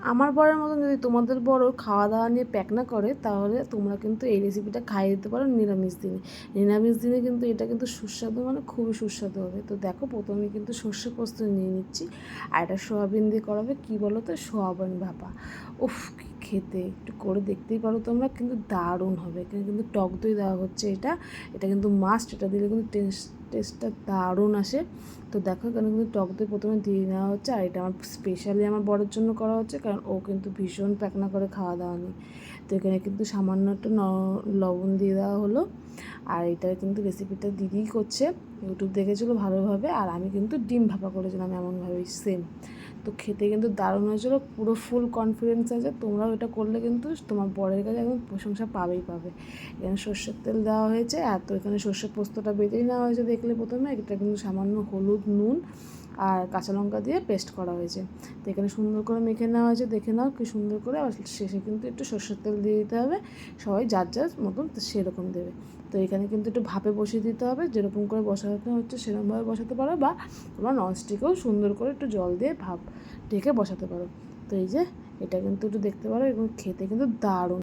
আমার বরের মতন যদি তোমাদের বড় খাওয়া দাওয়া নিয়ে প্যাক না করে, তাহলে তোমরা কিন্তু এই রেসিপিটা খাইয়ে দিতে পারো নিরামিষ দিনে। নিরামিষ দিনে কিন্তু এটা কিন্তু সুস্বাদু, মানে খুবই সুস্বাদু হবে। তো দেখো, প্রথমে কিন্তু সর্ষে পোস্ত নিয়ে নিচ্ছি, আর এটা সোয়াবিন দিয়ে করাবে। কী বলো তো, সোয়াবিন ভাপা। উফ, কি খেতে! একটু করে দেখতেই পারো তোমরা, কিন্তু দারুণ হবে। এখানে কিন্তু টক দই দেওয়া হচ্ছে, এটা কিন্তু মাস্ট। এটা দিলে কিন্তু টেস্টটা দারুণ আসে। তো দেখো, এখানে কিন্তু টক দই প্রথমে দিয়ে নেওয়া হচ্ছে, আর এটা আমার স্পেশালি আমার বরের জন্য করা হচ্ছে, কারণ ও কিন্তু ভীষণ প্যাকনা করে খাওয়া দাওয়া নেই। তো এখানে কিন্তু সামান্য একটু লবণ দিয়ে দেওয়া হলো। আর এটা কিন্তু রেসিপিটা দিদিই করছে, ইউটিউব দেখেছিলো ভালোভাবে, আর আমি কিন্তু ডিম ভাপা করেছিলাম এমনভাবেই সেম। তো খেতে কিন্তু দারুণ হয়েছিলো, পুরো ফুল কনফিডেন্স আছে তোমরাও এটা করলে কিন্তু তোমার বরের কাছে একদম প্রশংসা পাবেই পাবে। এখানে সর্ষের তেল দেওয়া হয়েছে, আর তো এখানে সর্ষের পোস্তটা বেটেই নেওয়া হয়েছে দেখলে প্রথমে। এটা কিন্তু সামান্য হলুদ, নুন আর কাঁচা লঙ্কা দিয়ে পেস্ট করা হয়েছে। তো এখানে সুন্দর করে মেখে নেওয়া হয়েছে, দেখে নাও কি সুন্দর করে। আর শেষে কিন্তু একটু সর্ষের তেল দিয়ে দিতে হবে, সবাই যার যার মতন সেরকম দেবে। তো এখানে কিন্তু একটু ভাপে বসিয়ে দিতে হবে, যেরকম করে বসাতে হচ্ছে সেরকমভাবে বসাতে পারো, বা তোমরা ননস্টিকেও সুন্দর করে একটু জল দিয়ে ভাপ ঢেকে বসাতে পারো। তো এই যে, এটা কিন্তু একটু দেখতে পারো, এবং খেতে কিন্তু দারুণ।